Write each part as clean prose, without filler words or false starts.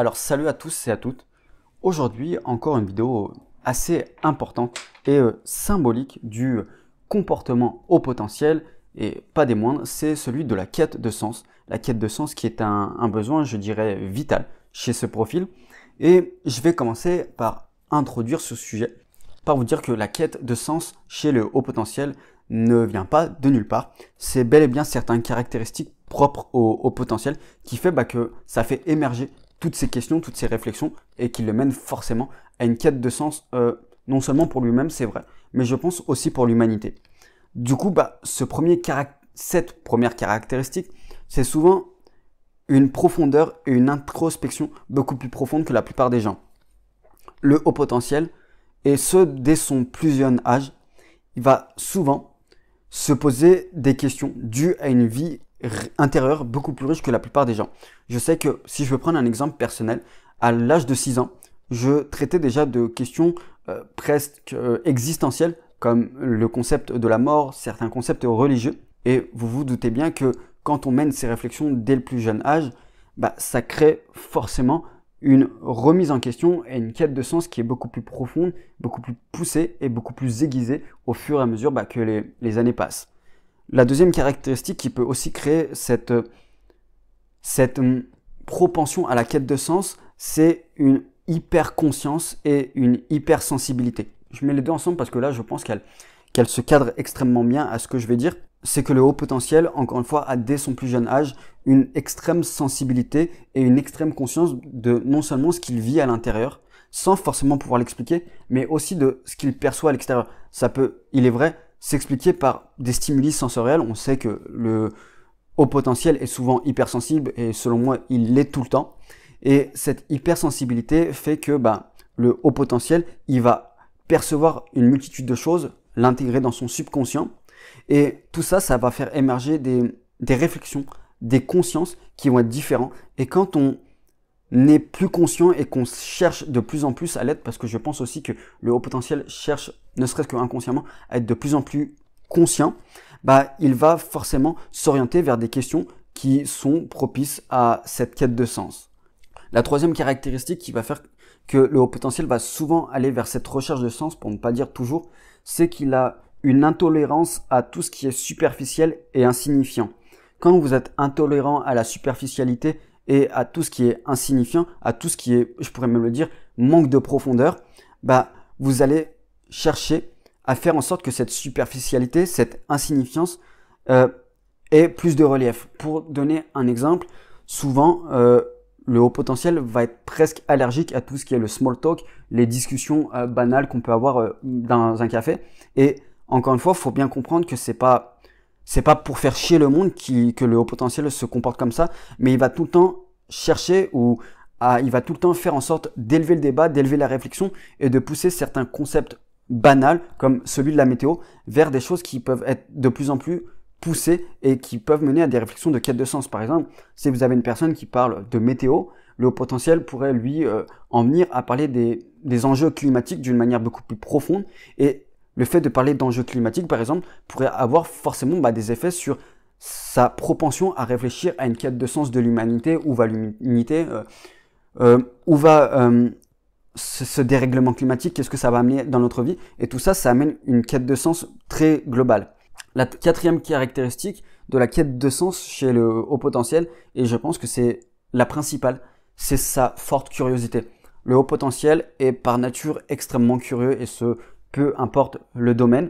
Alors salut à tous et à toutes. Aujourd'hui, encore une vidéo assez importante et symbolique du comportement haut potentiel et pas des moindres, c'est celui de la quête de sens. La quête de sens qui est un besoin, je dirais, vital chez ce profil. Et je vais commencer par introduire ce sujet, par vous dire que la quête de sens chez le haut potentiel ne vient pas de nulle part. C'est bel et bien certaines caractéristiques propres au potentiel qui fait que ça fait émerger toutes ces questions, toutes ces réflexions et qui le mène forcément à une quête de sens, non seulement pour lui-même, c'est vrai, mais je pense aussi pour l'humanité. Du coup, cette première caractéristique, c'est souvent une profondeur et une introspection beaucoup plus profonde que la plupart des gens. Le haut potentiel, et ce dès son plus jeune âge, il va souvent se poser des questions dues à une vie intérieure beaucoup plus riche que la plupart des gens. Je sais que si je veux prendre un exemple personnel, à l'âge de 6 ans, je traitais déjà de questions presque existentielles comme le concept de la mort, certains concepts religieux. Et vous vous doutez bien que quand on mène ces réflexions dès le plus jeune âge, ça crée forcément une remise en question et une quête de sens qui est beaucoup plus profonde, beaucoup plus poussée et beaucoup plus aiguisée au fur et à mesure que les années passent. La deuxième caractéristique qui peut aussi créer cette propension à la quête de sens, c'est une hyper-conscience et une hypersensibilité. Je mets les deux ensemble parce que là, je pense qu'elle se cadre extrêmement bien à ce que je vais dire. C'est que le haut potentiel, encore une fois, a dès son plus jeune âge une extrême sensibilité et une extrême conscience de non seulement ce qu'il vit à l'intérieur, sans forcément pouvoir l'expliquer, mais aussi de ce qu'il perçoit à l'extérieur. Ça peut, il est vrai, s'expliquer par des stimuli sensoriels. On sait que le haut potentiel est souvent hypersensible et selon moi, il l'est tout le temps. Et cette hypersensibilité fait que le haut potentiel, il va percevoir une multitude de choses, l'intégrer dans son subconscient. Et tout ça, ça va faire émerger des réflexions, des consciences qui vont être différentes. Et quand on n'est plus conscient et qu'on cherche de plus en plus à l'être, parce que je pense aussi que le haut potentiel cherche, ne serait-ce qu'inconsciemment, à être de plus en plus conscient, il va forcément s'orienter vers des questions qui sont propices à cette quête de sens. La troisième caractéristique qui va faire que le haut potentiel va souvent aller vers cette recherche de sens, pour ne pas dire toujours, c'est qu'il a une intolérance à tout ce qui est superficiel et insignifiant. Quand vous êtes intolérant à la superficialité et à tout ce qui est insignifiant, à tout ce qui est, je pourrais même le dire, manque de profondeur, vous allez chercher à faire en sorte que cette superficialité, cette insignifiance ait plus de relief. Pour donner un exemple, souvent le haut potentiel va être presque allergique à tout ce qui est le small talk, les discussions banales qu'on peut avoir dans un café. Et encore une fois, il faut bien comprendre que c'est pas pour faire chier le monde que le haut potentiel se comporte comme ça, mais il va tout le temps chercher il va tout le temps faire en sorte d'élever le débat, d'élever la réflexion et de pousser certains concepts banals comme celui de la météo vers des choses qui peuvent être de plus en plus poussées et qui peuvent mener à des réflexions de quête de sens. Par exemple, si vous avez une personne qui parle de météo, le haut potentiel pourrait lui en venir à parler des enjeux climatiques d'une manière beaucoup plus profonde. Et le fait de parler d'enjeux climatiques, par exemple, pourrait avoir forcément des effets sur sa propension à réfléchir à une quête de sens de l'humanité, où va l'humanité, où va ce dérèglement climatique, qu'est-ce que ça va amener dans notre vie. Et tout ça, ça amène une quête de sens très globale. La quatrième caractéristique de la quête de sens chez le haut potentiel, et je pense que c'est la principale, c'est sa forte curiosité. Le haut potentiel est par nature extrêmement curieux et peu importe le domaine.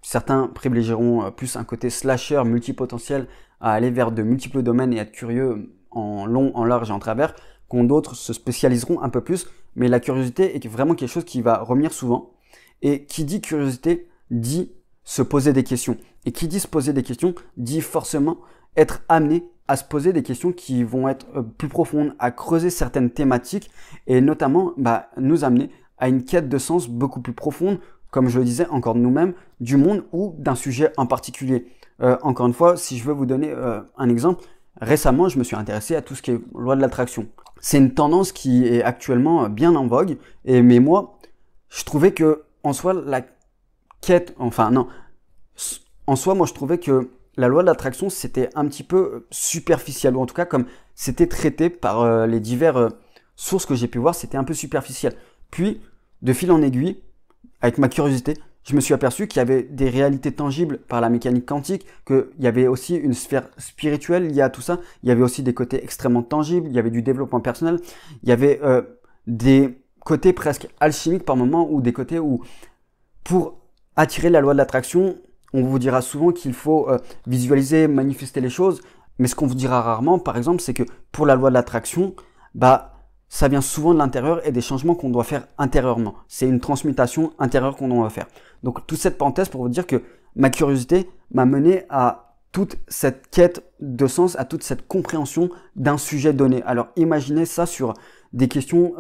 Certains privilégieront plus un côté slasher multipotentiel à aller vers de multiples domaines et être curieux en long, en large et en travers, quand d'autres se spécialiseront un peu plus. Mais la curiosité est vraiment quelque chose qui va revenir souvent. Et qui dit curiosité dit se poser des questions. Et qui dit se poser des questions dit forcément être amené à se poser des questions qui vont être plus profondes, à creuser certaines thématiques et notamment nous amener à une quête de sens beaucoup plus profonde, comme je le disais encore de nous-mêmes, du monde ou d'un sujet en particulier. Encore une fois, si je veux vous donner un exemple, récemment, je me suis intéressé à tout ce qui est loi de l'attraction. C'est une tendance qui est actuellement bien en vogue, mais moi, je trouvais que en soi, moi je trouvais que la loi de l'attraction, c'était un petit peu superficiel, ou en tout cas comme c'était traité par les divers sources que j'ai pu voir, c'était un peu superficiel. Puis, de fil en aiguille, avec ma curiosité, je me suis aperçu qu'il y avait des réalités tangibles par la mécanique quantique, qu'il y avait aussi une sphère spirituelle liée à tout ça, il y avait aussi des côtés extrêmement tangibles, il y avait du développement personnel, il y avait des côtés presque alchimiques par moments, ou des côtés où, pour attirer la loi de l'attraction, on vous dira souvent qu'il faut visualiser, manifester les choses, mais ce qu'on vous dira rarement, par exemple, c'est que pour la loi de l'attraction, ça vient souvent de l'intérieur et des changements qu'on doit faire intérieurement. C'est une transmutation intérieure qu'on doit faire. Donc, toute cette parenthèse pour vous dire que ma curiosité m'a mené à toute cette quête de sens, à toute cette compréhension d'un sujet donné. Alors, imaginez ça sur des questions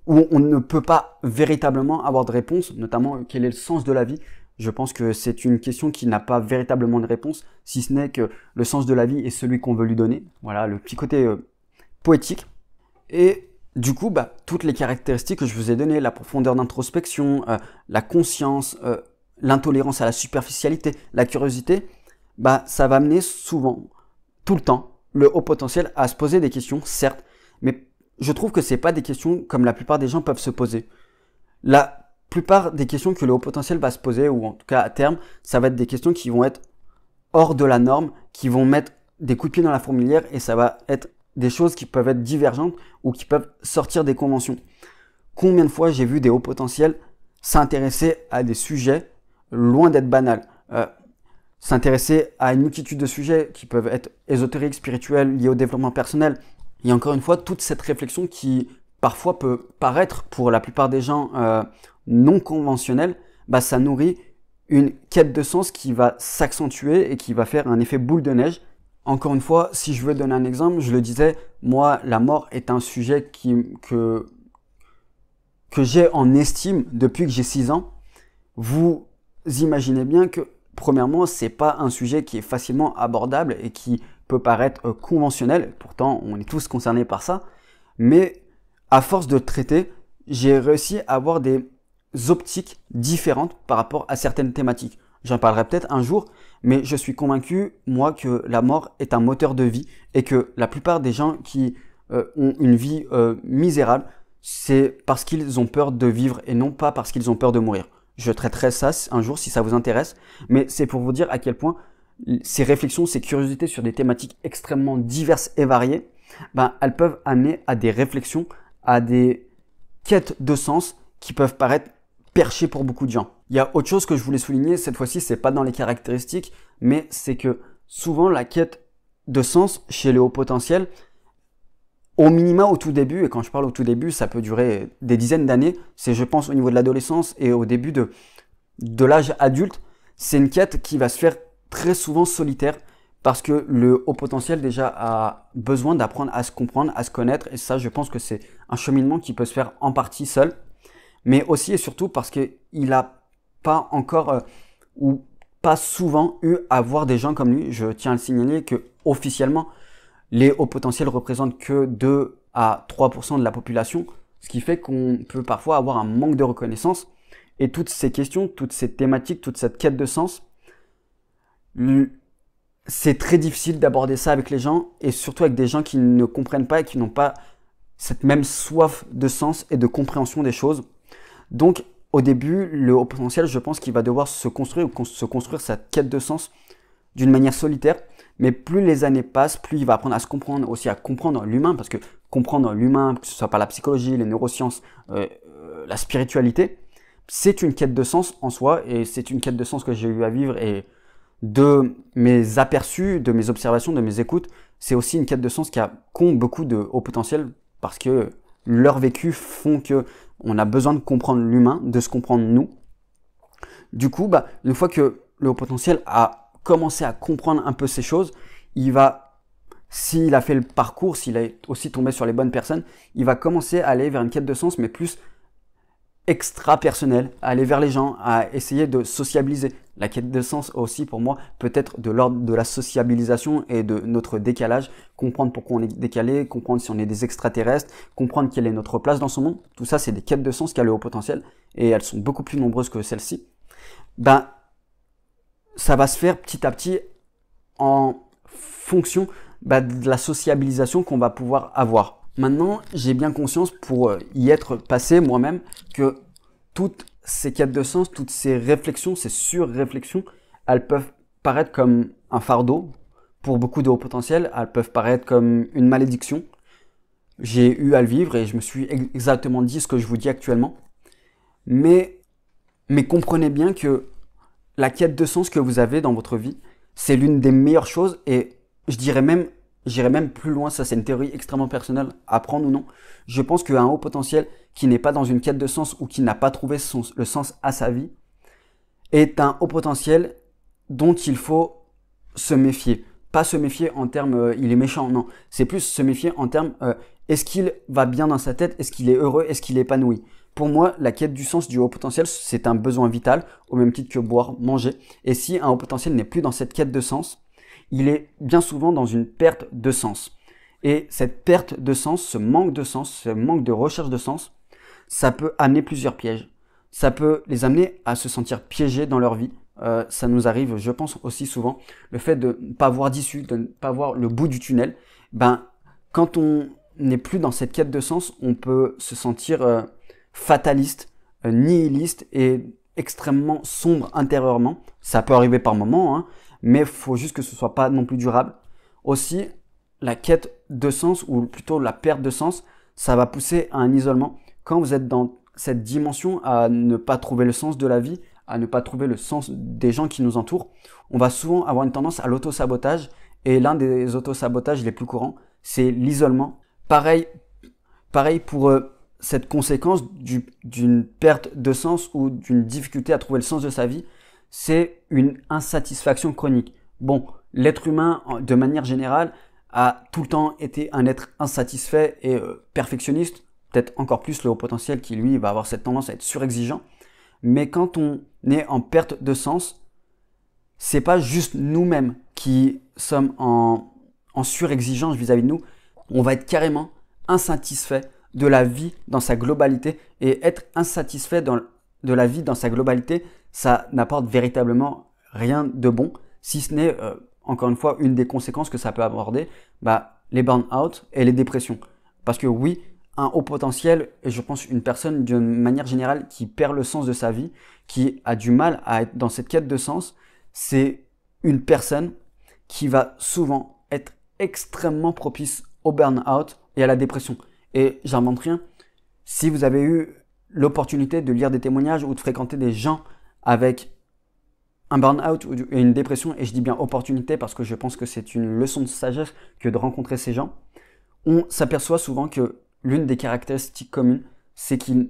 où on ne peut pas véritablement avoir de réponse, notamment quel est le sens de la vie. Je pense que c'est une question qui n'a pas véritablement de réponse, si ce n'est que le sens de la vie est celui qu'on veut lui donner. Voilà, le petit côté poétique. Et du coup, toutes les caractéristiques que je vous ai données, la profondeur d'introspection, la conscience, l'intolérance à la superficialité, la curiosité, ça va amener souvent, tout le temps, le haut potentiel à se poser des questions, certes, mais je trouve que c'est pas des questions comme la plupart des gens peuvent se poser. La plupart des questions que le haut potentiel va se poser, ou en tout cas à terme, ça va être des questions qui vont être hors de la norme, qui vont mettre des coups de pied dans la fourmilière, et ça va être des choses qui peuvent être divergentes ou qui peuvent sortir des conventions. Combien de fois j'ai vu des hauts potentiels s'intéresser à des sujets loin d'être banals, s'intéresser à une multitude de sujets qui peuvent être ésotériques, spirituels, liés au développement personnel. Et encore une fois, toute cette réflexion qui parfois peut paraître pour la plupart des gens non conventionnelle, ça nourrit une quête de sens qui va s'accentuer et qui va faire un effet boule de neige. Encore une fois, si je veux donner un exemple, je le disais, moi, la mort est un sujet que j'ai en estime depuis que j'ai 6 ans. Vous imaginez bien que, premièrement, c'est pas un sujet qui est facilement abordable et qui peut paraître conventionnel. Pourtant, on est tous concernés par ça. Mais à force de le traiter, j'ai réussi à avoir des optiques différentes par rapport à certaines thématiques. J'en parlerai peut-être un jour, mais je suis convaincu, moi, que la mort est un moteur de vie et que la plupart des gens qui ont une vie misérable, c'est parce qu'ils ont peur de vivre et non pas parce qu'ils ont peur de mourir. Je traiterai ça un jour si ça vous intéresse, mais c'est pour vous dire à quel point ces réflexions, ces curiosités sur des thématiques extrêmement diverses et variées, elles peuvent amener à des réflexions, à des quêtes de sens qui peuvent paraître perché pour beaucoup de gens. Il y a autre chose que je voulais souligner, cette fois-ci, c'est pas dans les caractéristiques, mais c'est que souvent la quête de sens chez les hauts potentiels, au minima au tout début, et quand je parle au tout début, ça peut durer des dizaines d'années, c'est je pense au niveau de l'adolescence et au début de l'âge adulte, c'est une quête qui va se faire très souvent solitaire parce que le haut potentiel déjà a besoin d'apprendre à se comprendre, à se connaître, et ça je pense que c'est un cheminement qui peut se faire en partie seul. Mais aussi et surtout parce qu'il n'a pas encore ou pas souvent eu à voir des gens comme lui. Je tiens à le signaler que officiellement, les hauts potentiels représentent que 2 à 3% de la population, ce qui fait qu'on peut parfois avoir un manque de reconnaissance. Et toutes ces questions, toutes ces thématiques, toute cette quête de sens, c'est très difficile d'aborder ça avec les gens et surtout avec des gens qui ne comprennent pas et qui n'ont pas cette même soif de sens et de compréhension des choses. Donc, au début, le haut potentiel, je pense qu'il va devoir se construire sa quête de sens d'une manière solitaire. Mais plus les années passent, plus il va apprendre à se comprendre, aussi à comprendre l'humain, parce que comprendre l'humain, que ce soit par la psychologie, les neurosciences, la spiritualité, c'est une quête de sens en soi, et c'est une quête de sens que j'ai eu à vivre, et de mes aperçus, de mes observations, de mes écoutes, c'est aussi une quête de sens qu'ont beaucoup de hauts potentiels, parce que leur vécu font que on a besoin de comprendre l'humain, de se comprendre nous. Du coup, une fois que le haut potentiel a commencé à comprendre un peu ces choses, il va, s'il a fait le parcours, s'il est aussi tombé sur les bonnes personnes, il va commencer à aller vers une quête de sens, mais plus extra-personnelle, à aller vers les gens, à essayer de sociabiliser. La quête de sens aussi, pour moi, peut être de l'ordre de la sociabilisation et de notre décalage, comprendre pourquoi on est décalé, comprendre si on est des extraterrestres, comprendre quelle est notre place dans ce monde. Tout ça, c'est des quêtes de sens qu'a le haut potentiel, et elles sont beaucoup plus nombreuses que celles-ci. Ça va se faire petit à petit en fonction de la sociabilisation qu'on va pouvoir avoir. Maintenant, j'ai bien conscience pour y être passé moi-même que toutes ces quêtes de sens, toutes ces réflexions, ces sur-réflexions, elles peuvent paraître comme un fardeau pour beaucoup de hauts potentiels, elles peuvent paraître comme une malédiction. J'ai eu à le vivre et je me suis exactement dit ce que je vous dis actuellement. Mais comprenez bien que la quête de sens que vous avez dans votre vie, c'est l'une des meilleures choses et j'irais même plus loin, ça c'est une théorie extrêmement personnelle, à prendre ou non. Je pense qu'un haut potentiel qui n'est pas dans une quête de sens ou qui n'a pas trouvé le sens à sa vie est un haut potentiel dont il faut se méfier. Pas se méfier en termes il est méchant, non. C'est plus se méfier en termes est-ce qu'il va bien dans sa tête, est-ce qu'il est heureux, est-ce qu'il est épanoui. Pour moi, la quête du sens du haut potentiel, c'est un besoin vital, au même titre que boire, manger. Et si un haut potentiel n'est plus dans cette quête de sens, il est bien souvent dans une perte de sens. Et cette perte de sens, ce manque de recherche de sens, ça peut amener plusieurs pièges. Ça peut les amener à se sentir piégés dans leur vie. Ça nous arrive, je pense, aussi souvent. Le fait de ne pas voir d'issue, de ne pas voir le bout du tunnel. Quand on n'est plus dans cette quête de sens, on peut se sentir fataliste, nihiliste et extrêmement sombre intérieurement. Ça peut arriver par moments, hein, mais il faut juste que ce soit pas non plus durable. Aussi, la quête de sens, ou plutôt la perte de sens, ça va pousser à un isolement. Quand vous êtes dans cette dimension à ne pas trouver le sens de la vie, à ne pas trouver le sens des gens qui nous entourent, on va souvent avoir une tendance à l'auto-sabotage. Et l'un des auto-sabotages les plus courants, c'est l'isolement. Pareil pour cette conséquence d'une perte de sens ou d'une difficulté à trouver le sens de sa vie, c'est une insatisfaction chronique. Bon, l'être humain, de manière générale, a tout le temps été un être insatisfait et perfectionniste, peut-être encore plus le haut potentiel qui, lui, va avoir cette tendance à être surexigeant. Mais quand on est en perte de sens, c'est pas juste nous-mêmes qui sommes en surexigence vis-à-vis de nous, on va être carrément insatisfait de la vie dans sa globalité. Et être insatisfait de la vie dans sa globalité, ça n'apporte véritablement rien de bon, si ce n'est, encore une fois, une des conséquences que ça peut aborder, les burn-out et les dépressions. Parce que oui, un haut potentiel, et je pense une personne d'une manière générale qui perd le sens de sa vie, qui a du mal à être dans cette quête de sens, c'est une personne qui va souvent être extrêmement propice au burn-out et à la dépression. Et j'invente rien. Si vous avez eu l'opportunité de lire des témoignages ou de fréquenter des gens avec un burn-out et une dépression, et je dis bien opportunité parce que je pense que c'est une leçon de sagesse que de rencontrer ces gens, on s'aperçoit souvent que l'une des caractéristiques communes, c'est qu'ils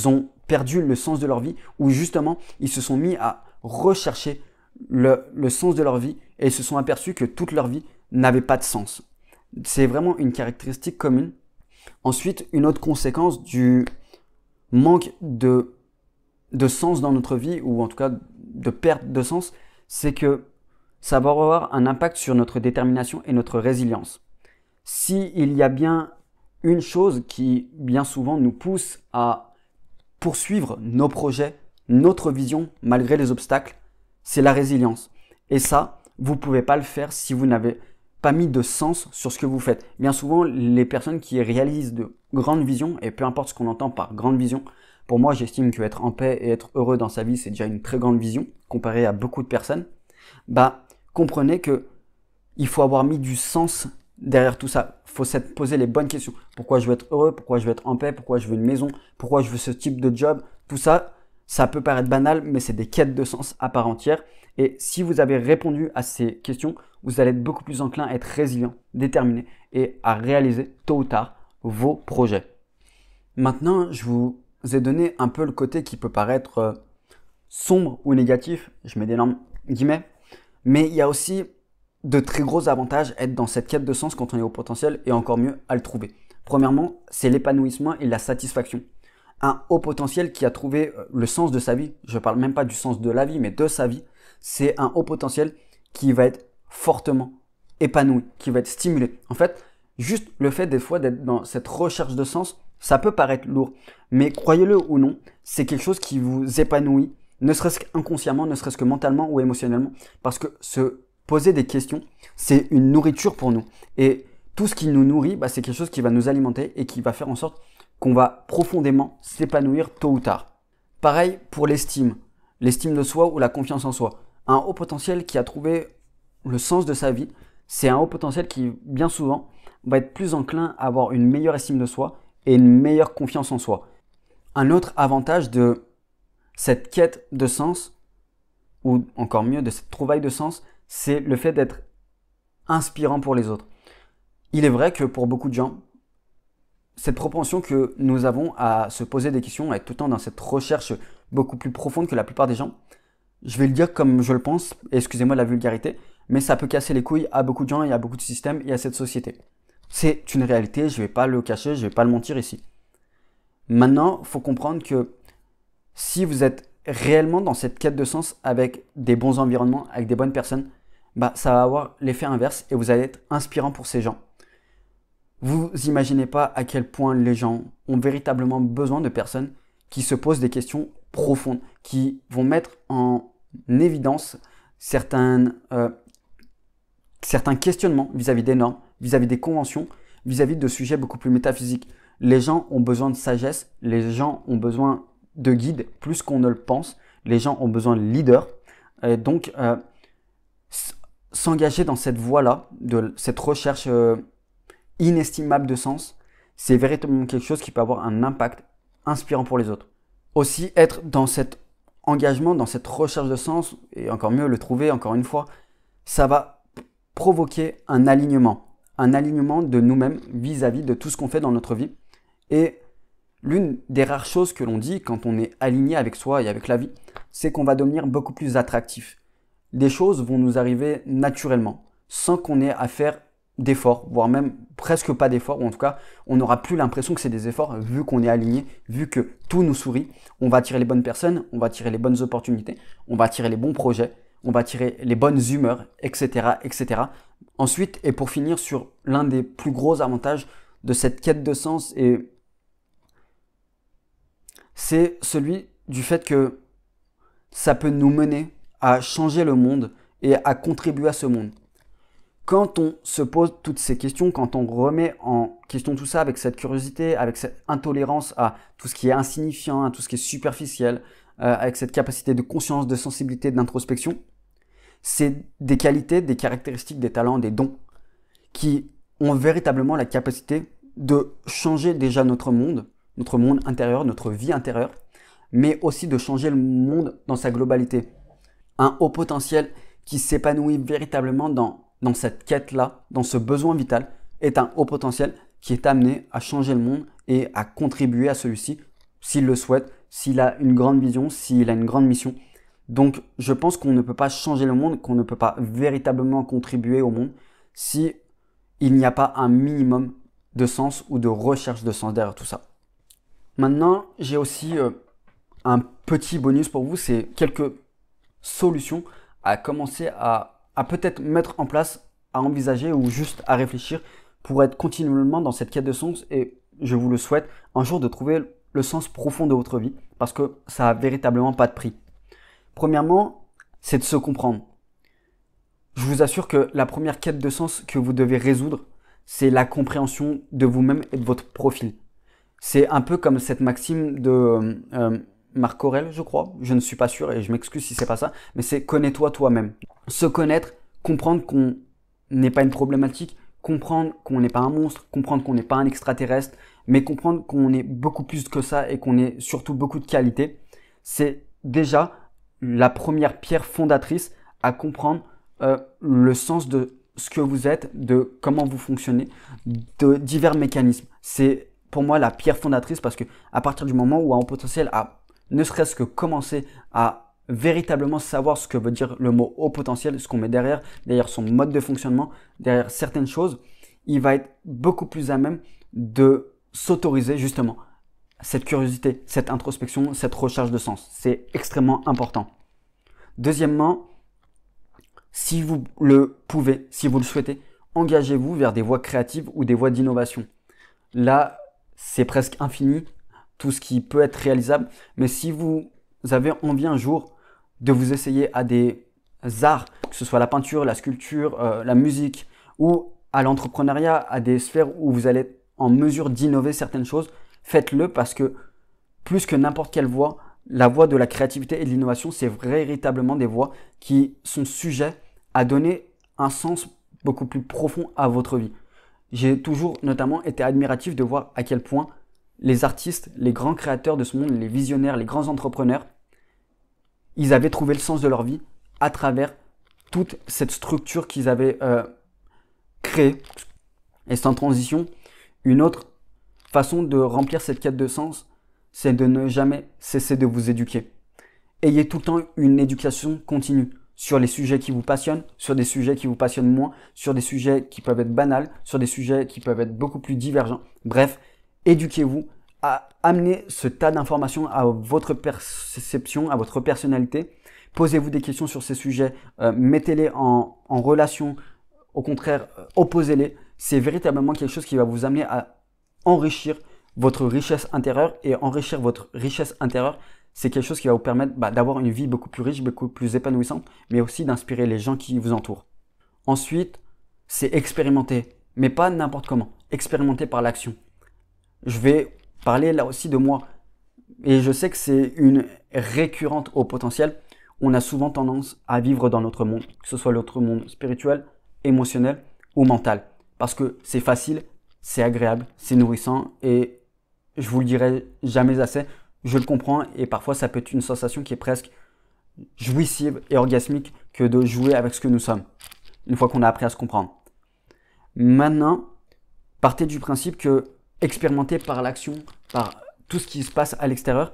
ont perdu le sens de leur vie, ou justement, ils se sont mis à rechercher le sens de leur vie et ils se sont aperçus que toute leur vie n'avait pas de sens. C'est vraiment une caractéristique commune. Ensuite, une autre conséquence du manque de sens dans notre vie, ou en tout cas de perte de sens, c'est que ça va avoir un impact sur notre détermination et notre résilience. S'il y a bien une chose qui, bien souvent, nous pousse à poursuivre nos projets, notre vision, malgré les obstacles, c'est la résilience. Et ça, vous ne pouvez pas le faire si vous n'avez pas mis de sens sur ce que vous faites. Bien souvent, les personnes qui réalisent de grandes visions, et peu importe ce qu'on entend par grande vision, pour moi, j'estime qu'être en paix et être heureux dans sa vie, c'est déjà une très grande vision, comparé à beaucoup de personnes. Comprenez que il faut avoir mis du sens derrière tout ça. Il faut se poser les bonnes questions. Pourquoi je veux être heureux? Pourquoi je veux être en paix? Pourquoi je veux une maison? Pourquoi je veux ce type de job? Tout ça, ça peut paraître banal, mais c'est des quêtes de sens à part entière. Et si vous avez répondu à ces questions, vous allez être beaucoup plus enclin à être résilient, déterminé et à réaliser tôt ou tard vos projets. Maintenant, je vous ai donné un peu le côté qui peut paraître sombre ou négatif, je mets d'énormes guillemets, mais il y a aussi de très gros avantages à être dans cette quête de sens quand on est au potentiel et encore mieux à le trouver. Premièrement, c'est l'épanouissement et la satisfaction. Un haut potentiel qui a trouvé le sens de sa vie, je ne parle même pas du sens de la vie, mais de sa vie, c'est un haut potentiel qui va être fortement épanoui, qui va être stimulé. En fait, juste le fait des fois d'être dans cette recherche de sens, ça peut paraître lourd, mais croyez-le ou non, c'est quelque chose qui vous épanouit, ne serait-ce qu'inconsciemment, ne serait-ce que mentalement ou émotionnellement, parce que se poser des questions, c'est une nourriture pour nous. Et Tout ce qui nous nourrit, bah, c'est quelque chose qui va nous alimenter et qui va faire en sorte qu'on va profondément s'épanouir tôt ou tard. Pareil pour l'estime de soi ou la confiance en soi. Un haut potentiel qui a trouvé le sens de sa vie, c'est un haut potentiel qui, bien souvent, va être plus enclin à avoir une meilleure estime de soi et une meilleure confiance en soi. Un autre avantage de cette quête de sens, ou encore mieux, de cette trouvaille de sens, c'est le fait d'être inspirant pour les autres. Il est vrai que pour beaucoup de gens, cette propension que nous avons à se poser des questions, à être tout le temps dans cette recherche beaucoup plus profonde que la plupart des gens, je vais le dire comme je le pense, et excusez-moi de la vulgarité, mais ça peut casser les couilles à beaucoup de gens et à beaucoup de systèmes et à cette société. C'est une réalité, je ne vais pas le cacher, je ne vais pas le mentir ici. Maintenant, il faut comprendre que si vous êtes réellement dans cette quête de sens avec des bons environnements, avec des bonnes personnes, bah, ça va avoir l'effet inverse et vous allez être inspirant pour ces gens. Vous imaginez pas à quel point les gens ont véritablement besoin de personnes qui se posent des questions profondes, qui vont mettre en évidence certains questionnements vis-à-vis des normes, vis-à-vis des conventions, vis-à-vis de sujets beaucoup plus métaphysiques. Les gens ont besoin de sagesse, les gens ont besoin de guides plus qu'on ne le pense, les gens ont besoin de leaders. Et donc, s'engager dans cette voie-là, de cette recherche inestimable de sens, c'est véritablement quelque chose qui peut avoir un impact inspirant pour les autres. Aussi, être dans cet engagement, dans cette recherche de sens, et encore mieux le trouver, encore une fois, ça va provoquer un alignement de nous-mêmes vis-à-vis de tout ce qu'on fait dans notre vie. Et l'une des rares choses que l'on dit quand on est aligné avec soi et avec la vie, c'est qu'on va devenir beaucoup plus attractif. Des choses vont nous arriver naturellement, sans qu'on ait à faire d'efforts, voire même presque pas d'efforts, ou en tout cas, on n'aura plus l'impression que c'est des efforts, vu qu'on est aligné, vu que tout nous sourit. On va attirer les bonnes personnes, on va attirer les bonnes opportunités, on va attirer les bons projets, on va attirer les bonnes humeurs, etc., etc. Ensuite, et pour finir sur l'un des plus gros avantages de cette quête de sens, et c'est celui du fait que ça peut nous mener à changer le monde et à contribuer à ce monde. Quand on se pose toutes ces questions, quand on remet en question tout ça avec cette curiosité, avec cette intolérance à tout ce qui est insignifiant, à tout ce qui est superficiel, avec cette capacité de conscience, de sensibilité, d'introspection, c'est des qualités, des caractéristiques, des talents, des dons qui ont véritablement la capacité de changer déjà notre monde intérieur, notre vie intérieure, mais aussi de changer le monde dans sa globalité. Un haut potentiel qui s'épanouit véritablement dans cette quête-là, dans ce besoin vital, est un haut potentiel qui est amené à changer le monde et à contribuer à celui-ci, s'il le souhaite, s'il a une grande vision, s'il a une grande mission. Donc, je pense qu'on ne peut pas changer le monde, qu'on ne peut pas véritablement contribuer au monde si il n'y a pas un minimum de sens ou de recherche de sens derrière tout ça. Maintenant, j'ai aussi un petit bonus pour vous, c'est quelques solutions à commencer à peut-être mettre en place, à envisager ou juste à réfléchir pour être continuellement dans cette quête de sens et je vous le souhaite un jour de trouver le sens profond de votre vie parce que ça a véritablement pas de prix. Premièrement, c'est de se comprendre. Je vous assure que la première quête de sens que vous devez résoudre, c'est la compréhension de vous-même et de votre profil. C'est un peu comme cette maxime de Marc Aurèle, je crois. Je ne suis pas sûr et je m'excuse si c'est pas ça, mais c'est connais-toi toi-même. Se connaître, comprendre qu'on n'est pas une problématique, comprendre qu'on n'est pas un monstre, comprendre qu'on n'est pas un extraterrestre, mais comprendre qu'on est beaucoup plus que ça et qu'on est surtout beaucoup de qualité, c'est déjà la première pierre fondatrice à comprendre le sens de ce que vous êtes, de comment vous fonctionnez, de divers mécanismes. C'est pour moi la pierre fondatrice parce que à partir du moment où un haut potentiel a ne serait-ce que commencer à véritablement savoir ce que veut dire le mot haut potentiel, ce qu'on met derrière son mode de fonctionnement, derrière certaines choses, il va être beaucoup plus à même de s'autoriser justement cette curiosité, cette introspection, cette recherche de sens. C'est extrêmement important. Deuxièmement, si vous le pouvez, si vous le souhaitez, engagez-vous vers des voies créatives ou des voies d'innovation. Là, c'est presque infini, tout ce qui peut être réalisable. Mais si vous avez envie un jour de vous essayer à des arts, que ce soit la peinture, la sculpture, la musique ou à l'entrepreneuriat, à des sphères où vous allez être en mesure d'innover certaines choses, faites-le parce que plus que n'importe quelle voie, la voie de la créativité et de l'innovation, c'est véritablement des voies qui sont sujets à donner un sens beaucoup plus profond à votre vie. J'ai toujours notamment été admiratif de voir à quel point les artistes, les grands créateurs de ce monde, les visionnaires, les grands entrepreneurs, ils avaient trouvé le sens de leur vie à travers toute cette structure qu'ils avaient créée. Et sans transition, une autre façon de remplir cette quête de sens, c'est de ne jamais cesser de vous éduquer. Ayez tout le temps une éducation continue sur les sujets qui vous passionnent, sur des sujets qui vous passionnent moins, sur des sujets qui peuvent être banals, sur des sujets qui peuvent être beaucoup plus divergents. Bref, éduquez-vous à amener ce tas d'informations à votre perception, à votre personnalité. Posez-vous des questions sur ces sujets, mettez-les en relation, au contraire, opposez-les. C'est véritablement quelque chose qui va vous amener à enrichir votre richesse intérieure, et enrichir votre richesse intérieure, c'est quelque chose qui va vous permettre d'avoir une vie beaucoup plus riche, beaucoup plus épanouissante, mais aussi d'inspirer les gens qui vous entourent. Ensuite, c'est expérimenter, mais pas n'importe comment. Expérimenter par l'action. Je vais parler là aussi de moi, et je sais que c'est une récurrente au potentiel. On a souvent tendance à vivre dans notre monde, que ce soit notre monde spirituel, émotionnel ou mental, parce que c'est facile, c'est agréable, c'est nourrissant, et je vous le dirai jamais assez, je le comprends, et parfois ça peut être une sensation qui est presque jouissive et orgasmique que de jouer avec ce que nous sommes, une fois qu'on a appris à se comprendre. Maintenant, partez du principe que expérimenter par l'action, par tout ce qui se passe à l'extérieur,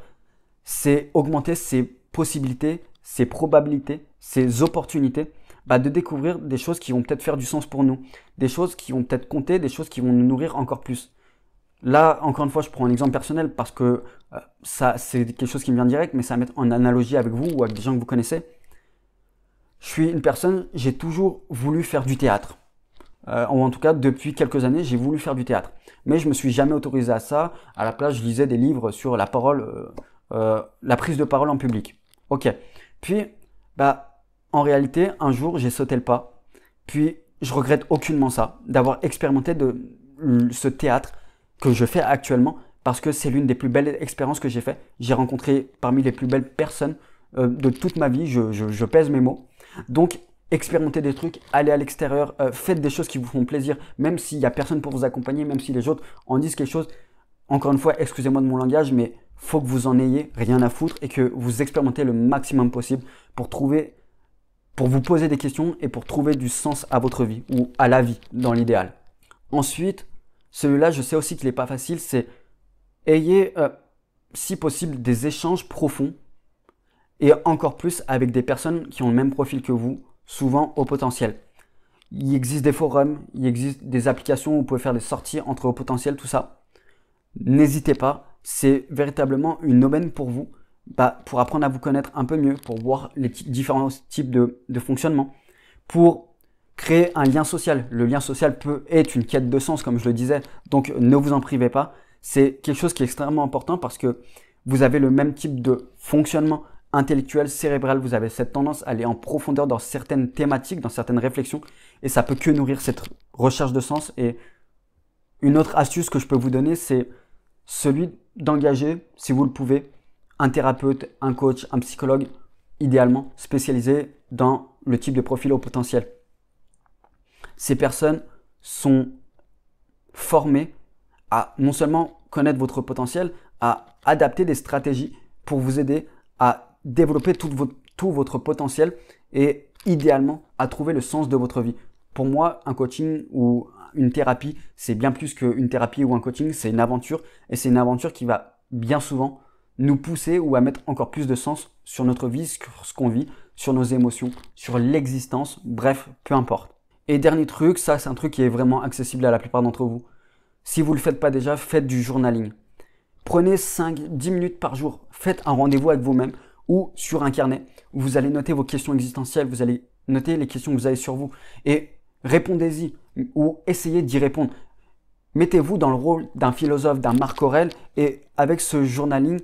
c'est augmenter ses possibilités, ses probabilités, ses opportunités de découvrir des choses qui vont peut-être faire du sens pour nous, des choses qui vont peut-être compter, des choses qui vont nous nourrir encore plus. Là, encore une fois, je prends un exemple personnel parce que ça, c'est quelque chose qui me vient direct, mais ça va mettre en analogie avec vous ou avec des gens que vous connaissez. Je suis une personne, j'ai toujours voulu faire du théâtre. Ou en tout cas, depuis quelques années, j'ai voulu faire du théâtre. Mais je me suis jamais autorisé à ça. À la place, je lisais des livres sur la parole, la prise de parole en public. Ok. Puis, en réalité, un jour, j'ai sauté le pas. Puis, je regrette aucunement ça, d'avoir expérimenté ce théâtre que je fais actuellement, parce que c'est l'une des plus belles expériences que j'ai fait. J'ai rencontré parmi les plus belles personnes de toute ma vie, je pèse mes mots. Donc, expérimentez des trucs, allez à l'extérieur, faites des choses qui vous font plaisir, même s'il n'y a personne pour vous accompagner, même si les autres en disent quelque chose. Encore une fois, excusez-moi de mon langage, mais faut que vous en ayez rien à foutre et que vous expérimentez le maximum possible pour vous poser des questions et pour trouver du sens à votre vie ou à la vie dans l'idéal. Ensuite, celui-là, je sais aussi qu'il n'est pas facile, c'est ayez, si possible, des échanges profonds et encore plus avec des personnes qui ont le même profil que vous, souvent au potentiel. Il existe des forums, il existe des applications où vous pouvez faire des sorties entre au potentiel, tout ça. N'hésitez pas, c'est véritablement une aubaine pour vous, pour apprendre à vous connaître un peu mieux, pour voir les différents types de fonctionnement, pour créer un lien social. Le lien social peut être une quête de sens, comme je le disais, donc ne vous en privez pas. C'est quelque chose qui est extrêmement important parce que vous avez le même type de fonctionnement intellectuel, cérébral. Vous avez cette tendance à aller en profondeur dans certaines thématiques, dans certaines réflexions, et ça peut que nourrir cette recherche de sens. Et une autre astuce que je peux vous donner, c'est celui d'engager, si vous le pouvez, un thérapeute, un coach, un psychologue, idéalement spécialisé dans le type de profil au potentiel. Ces personnes sont formées à non seulement connaître votre potentiel, à adapter des stratégies pour vous aider à développer tout votre potentiel et idéalement à trouver le sens de votre vie. Pour moi, un coaching ou une thérapie, c'est bien plus qu'une thérapie ou un coaching, c'est une aventure, et c'est une aventure qui va bien souvent nous pousser ou à mettre encore plus de sens sur notre vie, sur ce qu'on vit, sur nos émotions, sur l'existence, bref, peu importe. Et dernier truc, ça c'est un truc qui est vraiment accessible à la plupart d'entre vous. Si vous ne le faites pas déjà, faites du journaling. Prenez 5-10 minutes par jour, faites un rendez-vous avec vous-même ou sur un carnet où vous allez noter vos questions existentielles, vous allez noter les questions que vous avez sur vous et répondez-y ou essayez d'y répondre. Mettez-vous dans le rôle d'un philosophe, d'un Marc Aurèle et avec ce journaling,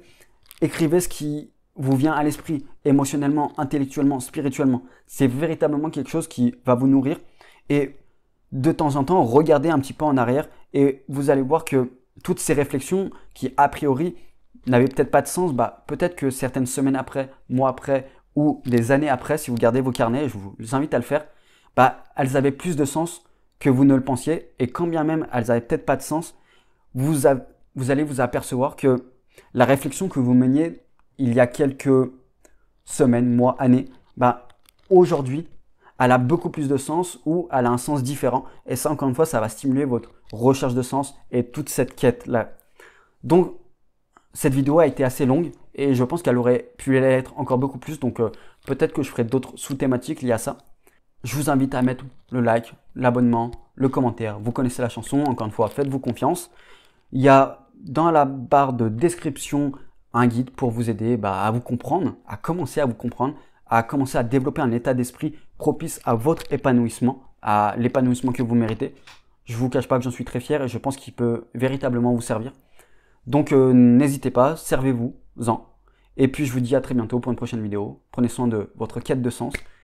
écrivez ce qui vous vient à l'esprit émotionnellement, intellectuellement, spirituellement. C'est véritablement quelque chose qui va vous nourrir et de temps en temps, regardez un petit peu en arrière et vous allez voir que toutes ces réflexions qui, a priori, n'avaient peut-être pas de sens, bah, peut-être que certaines semaines après, mois après ou des années après, si vous gardez vos carnets, je vous invite à le faire, bah, elles avaient plus de sens que vous ne le pensiez. Et quand bien même elles n'avaient peut-être pas de sens, vous allez vous apercevoir que la réflexion que vous meniez il y a quelques semaines, mois, années, bah, aujourd'hui, elle a beaucoup plus de sens ou elle a un sens différent. Et ça, encore une fois, ça va stimuler votre recherche de sens et toute cette quête-là. Donc, cette vidéo a été assez longue et je pense qu'elle aurait pu l'être encore beaucoup plus. Donc, peut-être que je ferai d'autres sous-thématiques liées à ça. Je vous invite à mettre le like, l'abonnement, le commentaire. Vous connaissez la chanson, encore une fois, faites-vous confiance. Il y a dans la barre de description un guide pour vous aider à vous comprendre, à commencer à vous comprendre, à commencer à développer un état d'esprit propice à votre épanouissement, à l'épanouissement que vous méritez. Je ne vous cache pas que j'en suis très fier et je pense qu'il peut véritablement vous servir. Donc n'hésitez pas, servez-vous-en. Et puis je vous dis à très bientôt pour une prochaine vidéo. Prenez soin de votre quête de sens.